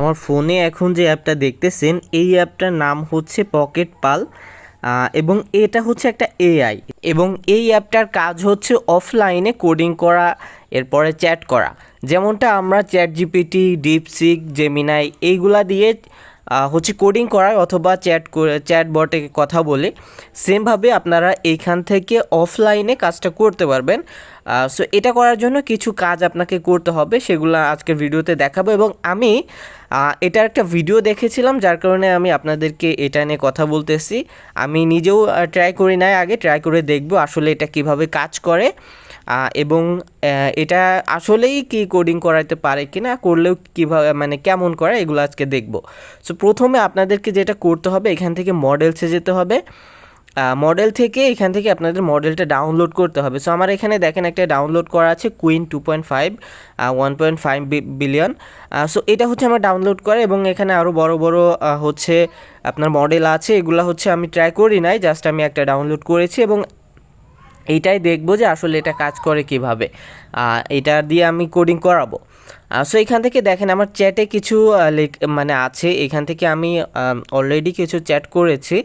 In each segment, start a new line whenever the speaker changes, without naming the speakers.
আমার ফোনে এখন যে অ্যাপটা দেখতেছেন এই অ্যাপটার নাম হচ্ছে পকেট পাল। এবং এটা হচ্ছে একটা এআই এবং এই অ্যাপটার কাজ হচ্ছে অফলাইনে কোডিং করা, এরপরে চ্যাট করা। যেমনটা আমরা চ্যাট জিপিটি, ডিপসিক, জেমিনাই এইগুলা দিয়ে হচ্ছে কোডিং করা অথবা চ্যাট বটে কথা বলে, সেমভাবে আপনারা এইখান থেকে অফলাইনে কাজটা করতে পারবেন। সো এটা করার জন্য কিছু কাজ আপনাকে করতে হবে, সেগুলো আজকের ভিডিওতে দেখাবো। এবং আমি এটার একটা ভিডিও দেখেছিলাম, যার কারণে আমি আপনাদেরকে এটা নিয়ে কথা বলতেছি। আমি নিজেও ট্রাই করি নাই, আগে ট্রাই করে দেখব আসলে এটা কিভাবে কাজ করে এবং এটা আসলেই কি কোডিং করাতে পারে কি না, করলেও কীভাবে মানে কেমন করে, এগুলো আজকে দেখব। সো প্রথমে আপনাদেরকে যেটা করতে হবে, এখান থেকে মডেলসে যেতে হবে। মডেল থেকে এখান থেকে আপনাদের মডেলটা ডাউনলোড করতে হবে। সো আমার এখানে দেখেন একটা ডাউনলোড করা আছে কুইন 2.5 1.5 বিলিয়ন। সো এটা হচ্ছে আমার ডাউনলোড করা এবং এখানে আরও বড় বড় হচ্ছে আপনার মডেল আছে। এগুলো হচ্ছে আমি ট্রাই করি নাই, জাস্ট আমি একটা ডাউনলোড করেছি এবং এইটাই দেখবো যে আসলে এটা কাজ করে কিভাবে, এটা দিয়ে আমি কোডিং করাবো। সো এখান থেকে দেখেন আমার চ্যাটে কিছু মানে আছে, এখান থেকে আমি অলরেডি কিছু চ্যাট করেছি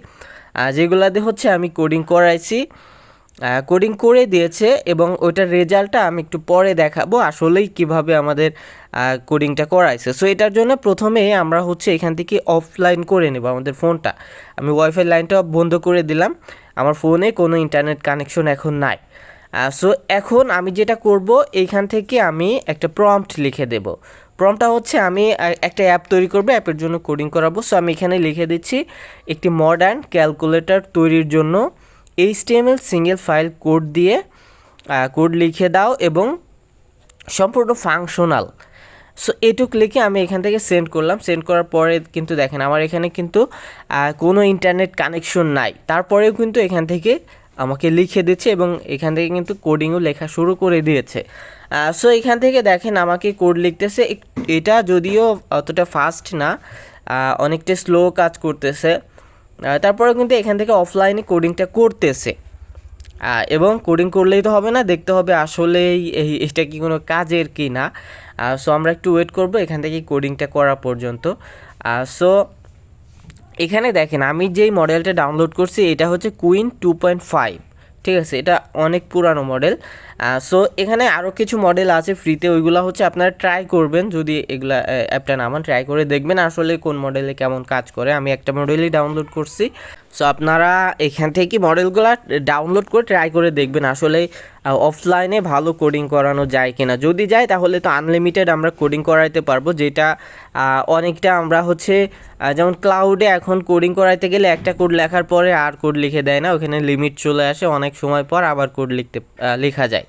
যেগুলাতে হচ্ছে আমি কোডিং করাইছি, কোডিং করে দিয়েছে এবং ওইটার রেজাল্টটা আমি একটু পরে দেখাবো আসলেই কিভাবে আমাদের কোডিংটা করাইছে। সো এটার জন্য প্রথমে আমরা হচ্ছে এখান থেকে অফলাইন করে নেব আমাদের ফোনটা। আমি ওয়াইফাই লাইনটা বন্ধ করে দিলাম, আমার ফোনে কোনো ইন্টারনেট কানেকশন এখন নাই। সো এখন আমি যেটা করব, এইখান থেকে আমি একটা প্রম্পট লিখে দেব। প্রম্পটটা হচ্ছে আমি একটা অ্যাপ তৈরি করবো, অ্যাপের জন্য কোডিং করাবো। সো আমি এখানে লিখে দিচ্ছি একটি মডার্ন ক্যালকুলেটর তৈরির জন্য HTML সিঙ্গেল ফাইল কোড দিয়ে কোড লিখে দাও এবং সম্পূর্ণ ফাংশনাল। সো এটুক লিখে আমি এখান থেকে সেন্ড করলাম। সেন্ড করার পরে কিন্তু দেখেন আমার এখানে কিন্তু কোনো ইন্টারনেট কানেকশন নাই, তারপরেও কিন্তু এখান থেকে আমাকে লিখে দিচ্ছে এবং এখান থেকে কিন্তু কোডিংও লেখা শুরু করে দিয়েছে। সো এখান থেকে দেখেন আমাকে কোড লিখতেছে, এটা যদিও অতটা ফাস্ট না, অনেকটা স্লো কাজ করতেছে, তারপরে কিন্তু এখান থেকে অফলাইনে কোডিংটা করতেছে। এবং কোডিং করলেই তো হবে না, দেখতে হবে আসলেই এটা কি কোনো কাজের কি না। সো আমরা একটু ওয়েট করব এখান থেকে কোডিংটা করা পর্যন্ত। সো এখানে দেখেন আমি যেই মডেলটা ডাউনলোড করছি এটা হচ্ছে কুইন 2.5, ঠিক আছে, এটা অনেক পুরানো মডেল। সো এখানে আরও কিছু মডেল আছে ফ্রিতে, ওইগুলো হচ্ছে আপনারা ট্রাই করবেন, যদি এগুলা অ্যাপটা নামান ট্রাই করে দেখবেন আসলে কোন মডেলে কেমন কাজ করে। আমি একটা মডেলই ডাউনলোড করছি। সো আপনারা এখান থেকে মডেলগুলো ডাউনলোড করে ট্রাই করে দেখবেন আসলে অফলাইনে ভালো কোডিং করানো যায় কিনা। যদি যায় তাহলে তো আনলিমিটেড আমরা কোডিং করাইতে পারবো, যেটা অনেকটা আমরা হচ্ছে যেমন ক্লাউডে এখন কোডিং করাইতে গেলে একটা কোড লেখার পরে আর কোড লিখে দেয় না, ওখানে লিমিট চলে আসে, অনেক সময় পর আবার কোড লেখা যায়।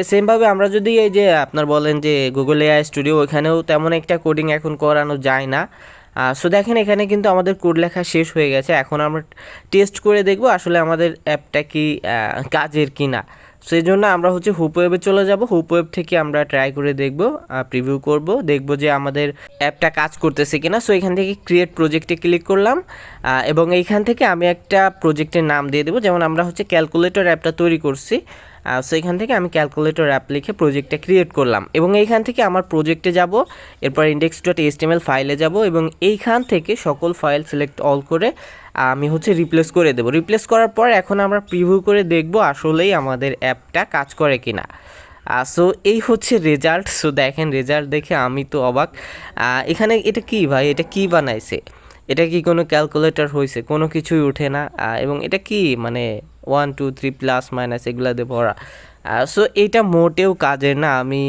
সেমভাবে আমরা যদি এই যে আপনার বলেন যে গুগল এআই স্টুডিও, ওইখানেও তেমন একটা কোডিং এখন করানো যায় না। সো দেখেন এখানে কিন্তু আমাদের কোড লেখা শেষ হয়ে গেছে, এখন আমরা টেস্ট করে দেখব আসলে আমাদের অ্যাপটা কি কাজের কি না। সেই জন্য আমরা হচ্ছে হুপ ওয়েবে চলে যাব, হুপ ওয়েব থেকে আমরা ট্রাই করে দেখব, প্রিভিউ করব, দেখব যে আমাদের অ্যাপটা কাজ করতেছে কিনা। সো এখান থেকে ক্রিয়েট প্রজেক্টে ক্লিক করলাম এবং এইখান থেকে আমি একটা প্রজেক্টের নাম দিয়ে দেবো, যেমন আমরা হচ্ছে ক্যালকুলেটর অ্যাপটা তৈরি করছি। সো এখান থেকে আমি ক্যালকুলেটর অ্যাপ লিখে প্রজেক্টটা ক্রিয়েট করলাম এবং এইখান থেকে আমার প্রজেক্টে যাব, এরপর index.html ফাইলে যাব এবং এইখান থেকে সকল ফাইল সিলেক্ট অল করে আমি হচ্ছে রিপ্লেস করে দেবো। রিপ্লেস করার পর এখন আমরা প্রিভিউ করে দেখব আসলেই আমাদের অ্যাপটা কাজ করে কিনা। সো এই হচ্ছে রেজাল্ট। সো দেখেন রেজাল্ট দেখে আমি তো অবাক। এখানে এটা কি ভাই, এটা কি বানাইছে, এটা কি কোনো ক্যালকুলেটর হয়েছে, কোনো কিছুই ওঠে না। এবং এটা কি মানে 1 2 3 প্লাস মাইনাস এগুলা দিয়ে ভরা। সো এটা মোটেও কাজের না, আমি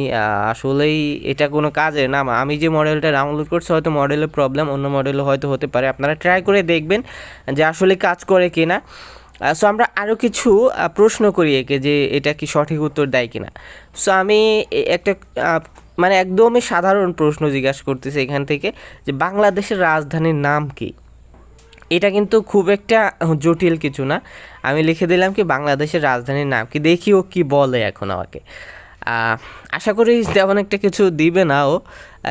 আসলেই এটা কোনো কাজের না। আমি যে মডেলটা ডাউনলোড করছি হয়তো মডেলের প্রবলেম, অন্য মডেলও হয়তো হতে পারে, আপনারা ট্রাই করে দেখবেন যে আসলে কাজ করে কিনা। সো আমরা আরও কিছু প্রশ্ন করি একে যে এটা কি সঠিক উত্তর দেয় কিনা। সো আমি একটা মানে একদমই সাধারণ প্রশ্ন জিজ্ঞাসা করতেছি এখান থেকে, যে বাংলাদেশের রাজধানীর নাম কি। এটা কিন্তু খুব একটা জটিল কিছু না, আমি লিখে দিলাম কি বাংলাদেশের রাজধানীর নাম কি, দেখি ও কী বলে এখন আমাকে। আশা করি তেমন একটা কিছু দিবে না ও।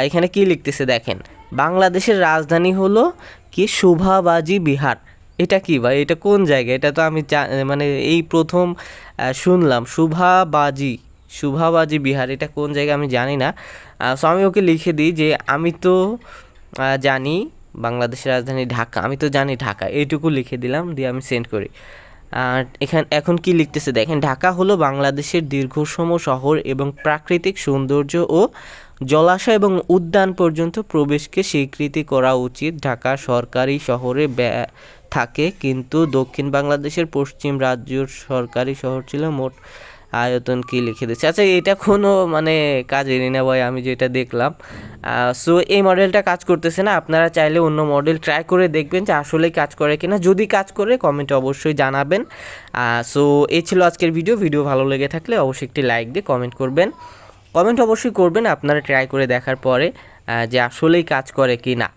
এখানে কি লিখতেছে দেখেন, বাংলাদেশের রাজধানী হলো কি শোভাবাজি বিহার। এটা কি ভাই, এটা কোন জায়গা, এটা তো আমি মানে এই প্রথম শুনলাম। শোভাবাজি বিহার, এটা কোন জায়গা আমি জানি না। সো আমি ওকে লিখে দিই যে আমি তো জানি বাংলাদেশের রাজধানী ঢাকা, আমি তো জানি ঢাকা, এইটুকু লিখে দিলাম, দিয়ে আমি সেন্ড করি। আর এখন কি লিখতেছে দেখেন, ঢাকা হলো বাংলাদেশের দীর্ঘতম শহর এবং প্রাকৃতিক সৌন্দর্য ও জলাশয় এবং উদ্যান পর্যন্ত প্রবেশকে স্বীকৃতি করা উচিত। ঢাকা সরকারি শহরে থাকে, কিন্তু দক্ষিণ বাংলাদেশের পশ্চিম রাজ্যর সরকারি শহর ছিল। মোট আয়তন কি লিখে দিচ্ছে। আচ্ছা, এটা কোনো মানে কাজেরই না ভাই, আমি যেটা দেখলাম। সো এই মডেলটা কাজ করতেছে না, আপনারা চাইলে অন্য মডেল ট্রাই করে দেখবেন যে আসলেই কাজ করে কিনা। যদি কাজ করে কমেন্টে অবশ্যই জানাবেন। সো এই ছিল আজকের ভিডিও ভালো লেগে থাকলে অবশ্যই একটি লাইক দিয়ে কমেন্ট করবেন। কমেন্ট অবশ্যই করবেন আপনারা ট্রাই করে দেখার পরে যে আসলেই কাজ করে কি না।